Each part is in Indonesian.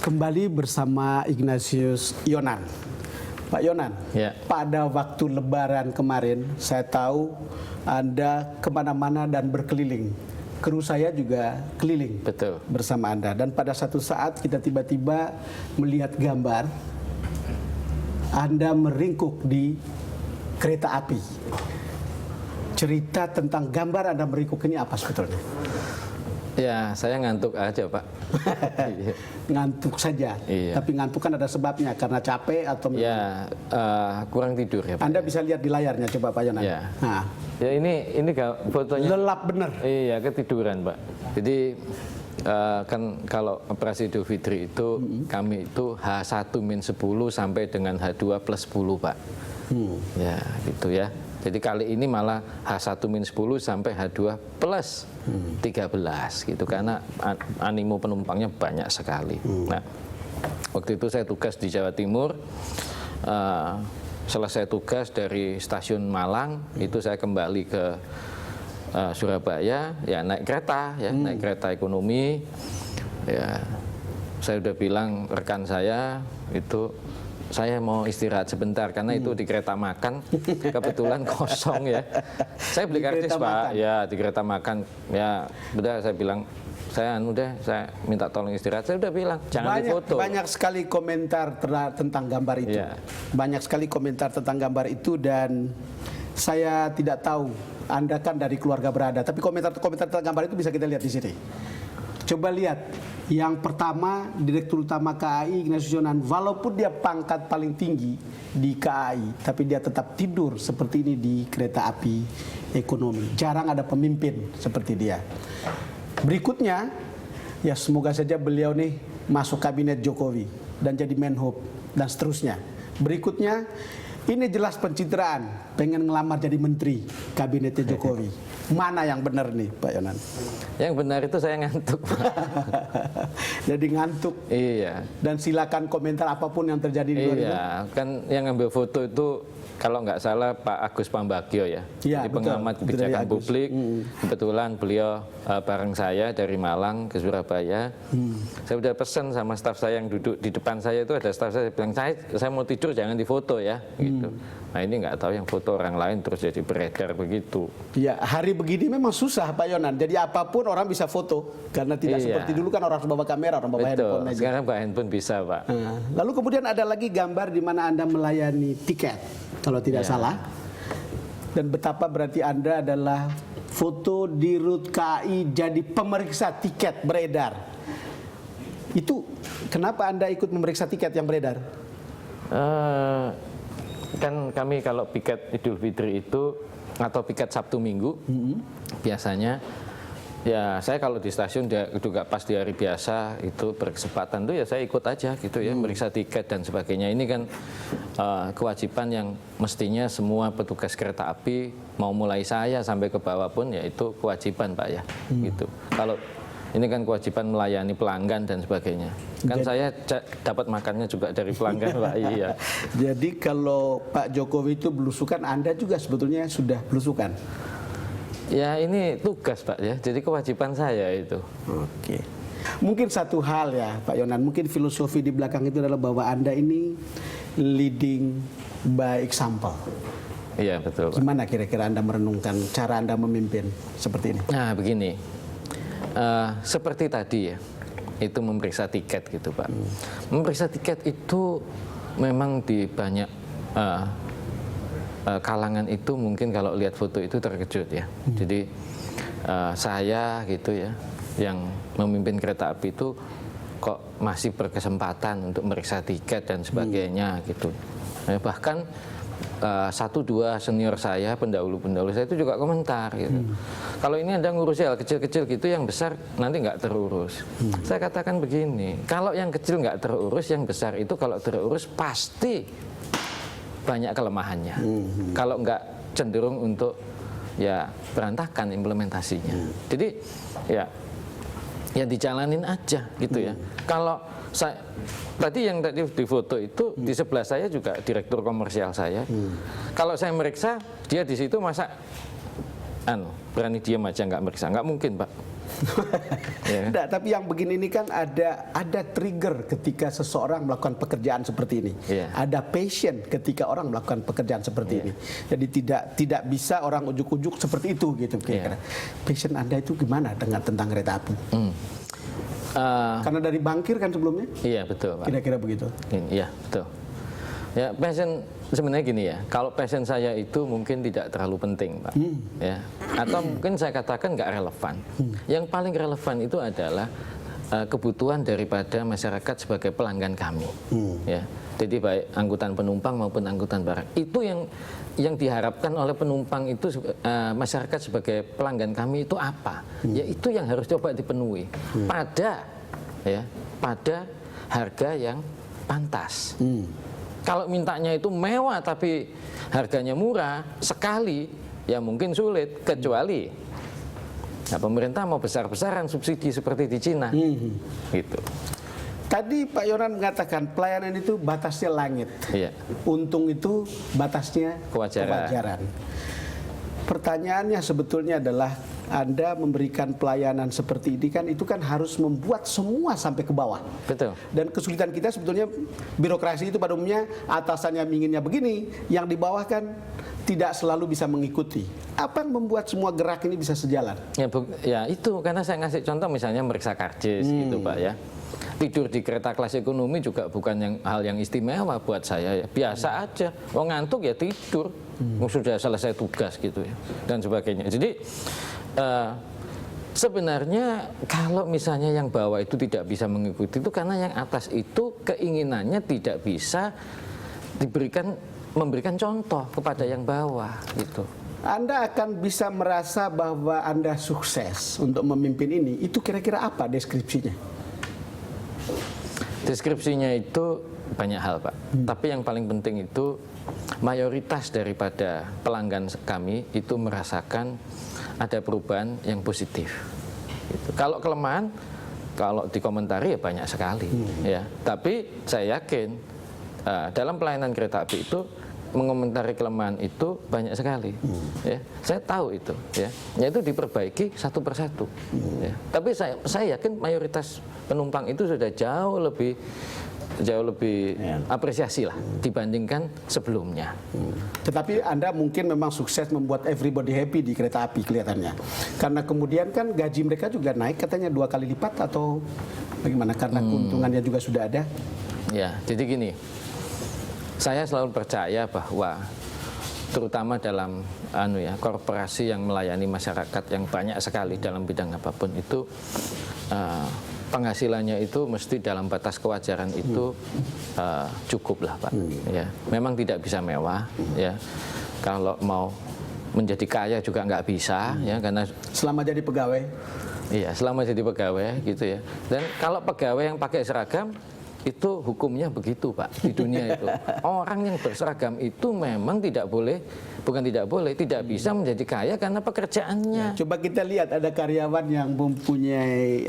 Kembali bersama Ignatius Yonan. Pak Yonan, Ya. pada waktu Lebaran kemarin, saya tahu Anda kemana-mana dan berkeliling. Kru saya juga keliling Betul. bersama Anda. Dan pada satu saat kita tiba-tiba melihat gambar Anda meringkuk di kereta api. Cerita tentang gambar Anda meringkuk ini apa sebetulnya? Ya, saya ngantuk aja, Pak. Ngantuk saja, Iya. tapi ngantuk kan ada sebabnya karena capek atau Ya, kurang tidur ya, Pak. Anda bisa lihat di layarnya coba Pak Yonan. Ya. Nah, Ya ini fotonya. lelap bener. Iya, ketiduran, Pak. Jadi kan kalau operasi Idul Fitri itu kami itu H1-10 sampai dengan H2 plus 10, Pak. Ya, gitu ya. Jadi kali ini malah H1-10 sampai H2 plus 13 gitu karena animo penumpangnya banyak sekali. Nah, waktu itu saya tugas di Jawa Timur. Selesai tugas dari stasiun Malang, itu saya kembali ke Surabaya, ya naik kereta, ya naik kereta ekonomi. Ya, saya udah bilang rekan saya itu saya mau istirahat sebentar karena itu di kereta makan kebetulan kosong ya. Saya beli karcis Pak, ya di kereta makan ya. Udah saya bilang saya minta tolong istirahat. Saya udah bilang jangan difoto. Banyak sekali komentar tentang gambar itu. Ya. Banyak sekali komentar tentang gambar itu dan saya tidak tahu Anda kan dari keluarga berada, tapi komentar-komentar tentang gambar itu bisa kita lihat di sini. Coba lihat. Yang pertama, Direktur Utama KAI Ignatius Yonan, walaupun dia pangkat paling tinggi di KAI, tapi dia tetap tidur seperti ini di kereta api ekonomi. Jarang ada pemimpin seperti dia. Berikutnya, ya semoga saja beliau nih masuk kabinet Jokowi dan jadi Menhub dan seterusnya. Berikutnya, ini jelas pencitraan, pengen ngelamar jadi menteri kabinetnya Jokowi. Mana yang benar nih Pak Yonan? Yang benar itu saya ngantuk, Pak. Jadi ngantuk. Iya. Dan silakan komentar apapun yang terjadi di luar itu. Iya, kan yang ngambil foto itu kalau nggak salah Pak Agus Pambagio ya. Iya, Jadi pengamat betul. kebijakan Itu dari Agus. publik. Kebetulan beliau bareng saya dari Malang ke Surabaya. Saya udah pesan sama staf saya yang duduk di depan saya itu ada staf saya bilang saya mau tidur jangan difoto ya, gitu. Nah ini nggak tahu yang foto orang lain terus jadi beredar begitu. Ya, hari begini memang susah Pak Yonan. Jadi apapun orang bisa foto karena tidak Iya. seperti dulu kan orang harus bawa kamera, orang bawa Betul. handphone aja. Sekarang Pak handphone bisa, Pak. Nah, lalu kemudian ada lagi gambar di mana Anda melayani tiket kalau tidak Ya. salah. Dan betapa berarti Anda adalah foto di Rut KAI jadi pemeriksa tiket beredar. Itu kenapa Anda ikut memeriksa tiket yang beredar? Kan kami kalau piket Idul Fitri itu atau piket Sabtu Minggu biasanya ya saya kalau di stasiun juga pas di hari biasa itu berkesempatan tuh ya saya ikut aja gitu ya meriksa tiket dan sebagainya. Ini kan kewajiban yang mestinya semua petugas kereta api mau mulai saya sampai ke bawah pun ya itu kewajiban Pak ya gitu. Kalau ini kan kewajiban melayani pelanggan dan sebagainya. Kan saya dapat makannya juga dari pelanggan, Pak. Iya. Jadi kalau Pak Jokowi itu belusukan, Anda juga sebetulnya sudah belusukan? Ya ini tugas, Pak ya. Jadi kewajiban saya itu. Oke. Mungkin satu hal ya, Pak Yonan. Mungkin filosofi di belakang itu adalah bahwa Anda ini leading by example. Iya, betul, Pak. Gimana kira-kira Anda merenungkan cara Anda memimpin seperti ini? Nah, begini. Seperti tadi ya, itu memeriksa tiket gitu Pak. Memeriksa tiket itu memang di banyak kalangan itu mungkin kalau lihat foto itu terkejut ya. Jadi saya gitu ya, yang memimpin kereta api itu kok masih berkesempatan untuk memeriksa tiket dan sebagainya gitu. Bahkan 1-2 senior saya, pendahulu saya itu juga komentar gitu. Kalau ini Anda ngurus hal kecil-kecil gitu, yang besar nanti nggak terurus. Saya katakan begini, kalau yang kecil nggak terurus, yang besar itu kalau terurus pasti banyak kelemahannya. Kalau nggak cenderung untuk ya berantakan implementasinya. Jadi ya dijalanin aja gitu ya. Kalau tadi yang tadi di foto itu di sebelah saya juga direktur komersial saya. Kalau saya meriksa dia di situ masa berani diam aja nggak meriksa, nggak mungkin Pak. Ya. Nggak, tapi yang begini ini kan ada trigger ketika seseorang melakukan pekerjaan seperti ini. Iya. Ada passion ketika orang melakukan pekerjaan seperti ini. Jadi tidak bisa orang ujuk-ujuk seperti itu gitu kira-kira. Passion Anda itu gimana dengan tentang kereta api? Karena dari bankir kan sebelumnya? Iya betul Pak. Kira-kira begitu. Iya betul. Ya passion sebenarnya gini ya. Kalau passion saya itu mungkin tidak terlalu penting Pak. Ya. Atau mungkin saya katakan nggak relevan. Yang paling relevan itu adalah kebutuhan daripada masyarakat sebagai pelanggan kami. Ya. Jadi baik angkutan penumpang maupun angkutan barang. Itu yang diharapkan oleh penumpang itu masyarakat sebagai pelanggan kami itu apa? Ya itu yang harus coba dipenuhi. Pada harga yang pantas. Kalau mintanya itu mewah tapi harganya murah sekali, ya mungkin sulit. Kecuali pemerintah mau besar-besaran subsidi seperti di Cina, gitu. Tadi Pak Yonan mengatakan pelayanan itu batasnya langit. Iya. Untung itu batasnya kewajaran. Pertanyaannya sebetulnya adalah Anda memberikan pelayanan seperti ini kan itu kan harus membuat semua sampai ke bawah. Betul. Dan kesulitan kita sebetulnya birokrasi itu pada umumnya atasannya inginnya begini, yang di bawah kan tidak selalu bisa mengikuti. Apa yang membuat semua gerak ini bisa sejalan? Ya itu karena saya ngasih contoh misalnya meriksa karcis gitu Pak ya. Tidur di kereta kelas ekonomi juga bukan hal yang istimewa buat saya ya. Biasa aja. Mau ngantuk ya tidur. Sudah selesai tugas gitu ya dan sebagainya. Jadi sebenarnya kalau misalnya yang bawah itu tidak bisa mengikuti itu karena yang atas itu keinginannya tidak bisa memberikan contoh kepada yang bawah gitu. Anda akan bisa merasa bahwa Anda sukses untuk memimpin ini. Itu kira-kira apa deskripsinya? Deskripsinya itu banyak hal Pak. Tapi yang paling penting itu mayoritas daripada pelanggan kami itu merasakan ada perubahan yang positif. Gitu. Kalau kelemahan, kalau dikomentari ya banyak sekali. Ya. Tapi saya yakin dalam pelayanan kereta api itu mengomentari kelemahan itu banyak sekali. Ya. Saya tahu itu. Ya. Yaitu diperbaiki satu persatu. Ya. Tapi saya yakin mayoritas penumpang itu sudah jauh lebih apresiasi lah dibandingkan sebelumnya. Tetapi Anda mungkin memang sukses membuat everybody happy di kereta api kelihatannya. Karena kemudian kan gaji mereka juga naik katanya 2 kali lipat atau bagaimana? Karena keuntungannya juga sudah ada. Ya, jadi gini. Saya selalu percaya bahwa terutama dalam korporasi yang melayani masyarakat yang banyak sekali dalam bidang apapun itu penghasilannya itu mesti dalam batas kewajaran itu cukup lah Pak. Ya, memang tidak bisa mewah. Ya, kalau mau menjadi kaya juga nggak bisa. Ya, karena selama jadi pegawai. Iya, selama jadi pegawai gitu ya. Dan kalau pegawai yang pakai seragam itu hukumnya begitu Pak di dunia itu. Orang yang berseragam itu memang tidak bisa menjadi kaya karena pekerjaannya. Coba kita lihat ada karyawan yang mempunyai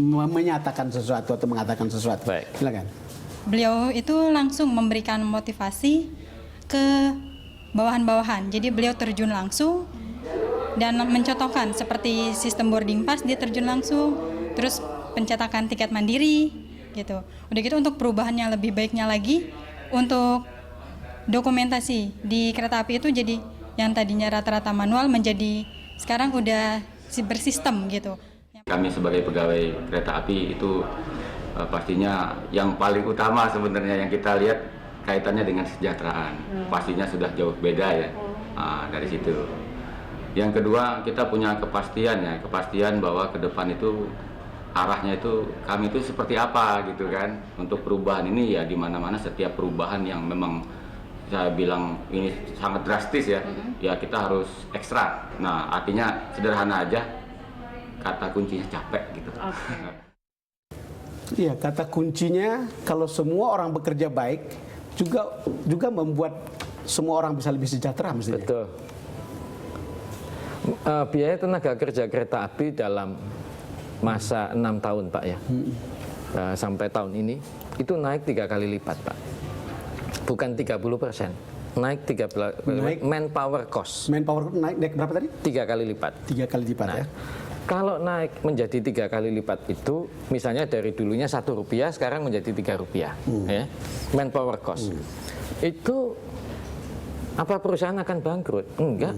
menyatakan sesuatu atau mengatakan sesuatu. Baik. Silakan. Beliau itu langsung memberikan motivasi ke bawahan-bawahan. Jadi beliau terjun langsung dan mencontohkan seperti sistem boarding pass dia terjun langsung, terus pencetakan tiket mandiri gitu. Udah gitu untuk perubahan yang lebih baiknya lagi untuk dokumentasi di kereta api itu jadi yang tadinya rata-rata manual menjadi sekarang udah bersistem gitu. Kami sebagai pegawai kereta api itu pastinya yang paling utama sebenarnya yang kita lihat kaitannya dengan kesejahteraan. Pastinya sudah jauh beda ya dari situ. Yang kedua kita punya kepastian bahwa ke depan itu arahnya itu kami itu seperti apa gitu kan. Untuk perubahan ini ya di mana-mana setiap perubahan yang memang saya bilang ini sangat drastis ya, ya kita harus ekstra. Nah artinya sederhana aja, kata kuncinya capek gitu. Iya, kata kuncinya kalau semua orang bekerja baik juga membuat semua orang bisa lebih sejahtera mestinya. Betul. Biaya tenaga kerja kereta api dalam masa 6 tahun Pak ya, sampai tahun ini itu naik 3 kali lipat Pak. Bukan 30%, naik 3 kali lipat. Manpower cost. Manpower naik berapa tadi? 3 kali lipat. 3 kali lipat ya. Kalau naik menjadi 3 kali lipat itu, misalnya dari dulunya Rp1, sekarang menjadi Rp3, ya, manpower cost. Itu apa perusahaan akan bangkrut? Enggak.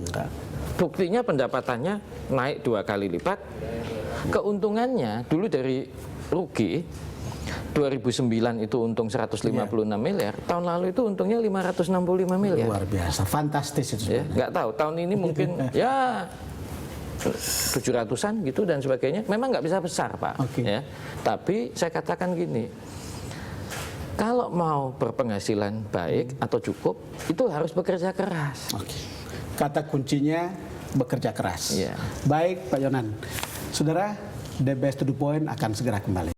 Buktinya pendapatannya naik 2 kali lipat. Keuntungannya dulu dari rugi 2009 itu untung 156 miliar, tahun lalu itu untungnya 565 miliar. Luar biasa, fantastis itu. Ya, nggak tahu tahun ini mungkin ya 700-an gitu dan sebagainya. Memang nggak bisa besar, Pak. Ya. Tapi saya katakan gini, kalau mau berpenghasilan baik atau cukup, itu harus bekerja keras. Kata kuncinya bekerja keras. Ya. Baik, Pak Yonan. Saudara, The Best to the Point akan segera kembali.